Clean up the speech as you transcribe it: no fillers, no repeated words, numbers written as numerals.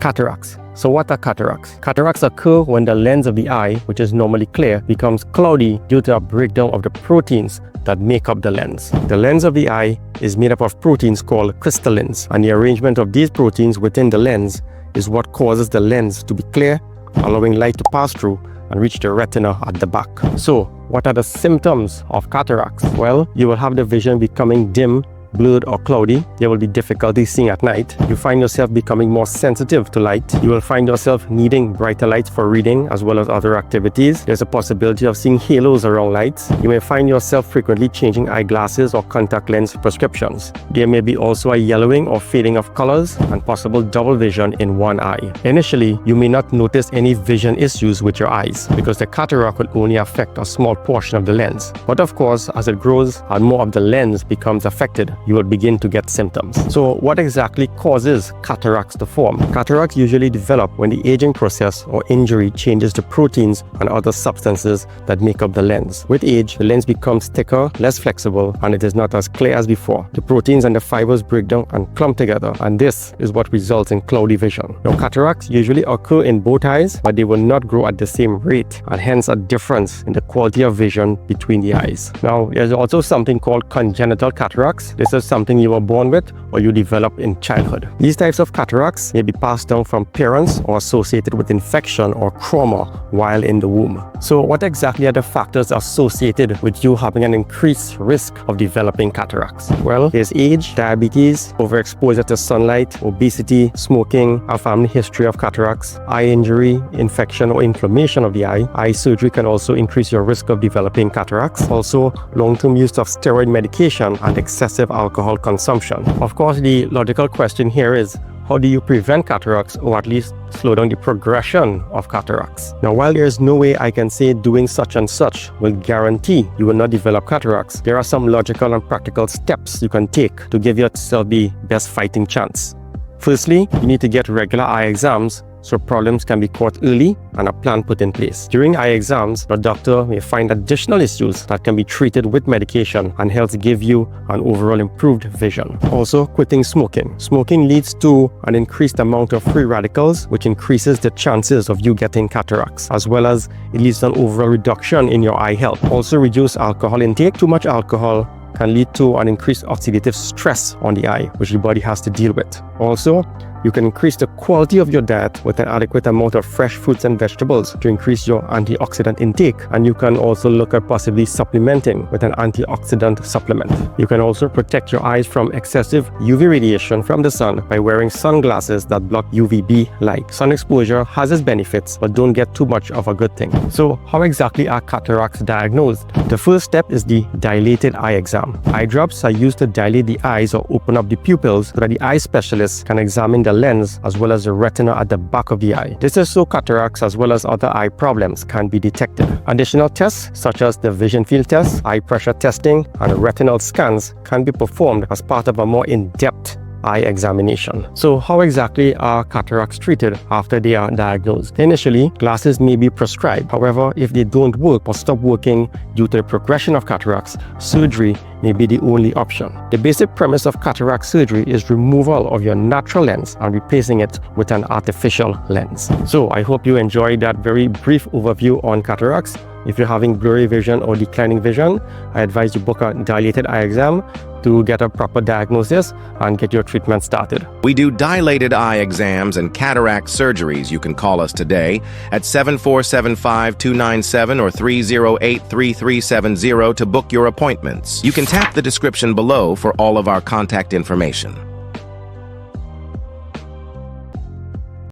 Cataracts. So what are cataracts? Cataracts occur when the lens of the eye, which is normally clear, becomes cloudy due to a breakdown of the proteins that make up the lens. The lens of the eye is made up of proteins called crystallins, and the arrangement of these proteins within the lens is what causes the lens to be clear, allowing light to pass through and reach the retina at the back. So, what are the symptoms of cataracts? Well, you will have the vision becoming dim, blurred or cloudy. There will be difficulty seeing at night. You find yourself becoming more sensitive to light. You will find yourself needing brighter lights for reading as well as other activities. There's a possibility of seeing halos around lights. You may find yourself frequently changing eyeglasses or contact lens prescriptions. There may be also a yellowing or fading of colors and possible double vision in one eye. Initially, you may not notice any vision issues with your eyes because the cataract will only affect a small portion of the lens. But of course, as it grows and more of the lens becomes affected, you will begin to get symptoms. So what exactly causes cataracts to form? Cataracts usually develop when the aging process or injury changes the proteins and other substances that make up the lens. With age, the lens becomes thicker, less flexible, and it is not as clear as before. The proteins and the fibers break down and clump together, and this is what results in cloudy vision. Now, cataracts usually occur in both eyes, but they will not grow at the same rate, and hence a difference in the quality of vision between the eyes. Now, there's also something called congenital cataracts. This is something you were born with or you develop in childhood. These types of cataracts may be passed down from parents or associated with infection or trauma while in the womb. So what exactly are the factors associated with you having an increased risk of developing cataracts? Well, there's age, diabetes, overexposure to sunlight, obesity, smoking, a family history of cataracts, eye injury, infection or inflammation of the eye. Eye surgery can also increase your risk of developing cataracts. Also, long-term use of steroid medication and excessive alcohol consumption. Of course, the logical question here is, how do you prevent cataracts or at least slow down the progression of cataracts? Now, while there is no way I can say doing such and such will guarantee you will not develop cataracts, there are some logical and practical steps you can take to give yourself the best fighting chance. Firstly, you need to get regular eye exams so problems can be caught early and a plan put in place. During eye exams, the doctor may find additional issues that can be treated with medication and helps give you an overall improved vision. Also, quitting smoking. Smoking leads to an increased amount of free radicals, which increases the chances of you getting cataracts, as well as it leads to an overall reduction in your eye health. Also, reduce alcohol intake. Too much alcohol can lead to an increased oxidative stress on the eye, which the body has to deal with. Also, you can increase the quality of your diet with an adequate amount of fresh fruits and vegetables to increase your antioxidant intake. And you can also look at possibly supplementing with an antioxidant supplement. You can also protect your eyes from excessive UV radiation from the sun by wearing sunglasses that block UVB light. Sun exposure has its benefits, but don't get too much of a good thing. So how exactly are cataracts diagnosed? The first step is the dilated eye exam. Eye drops are used to dilate the eyes or open up the pupils so that the eye specialist can examine the lens as well as the retina at the back of the eye. This is so cataracts as well as other eye problems can be detected. Additional tests such as the vision field test, eye pressure testing, and retinal scans can be performed as part of a more in-depth eye examination. So how exactly are cataracts treated after they are diagnosed? Initially, glasses may be prescribed. However, if they don't work or stop working due to the progression of cataracts, surgery may be the only option. The basic premise of cataract surgery is removal of your natural lens and replacing it with an artificial lens. So I hope you enjoyed that very brief overview on cataracts. If you're having blurry vision or declining vision, I advise you book a dilated eye exam to get a proper diagnosis and get your treatment started. We do dilated eye exams and cataract surgeries. You can call us today at 7475-297 or 308-3370 to book your appointments. You can tap the description below for all of our contact information.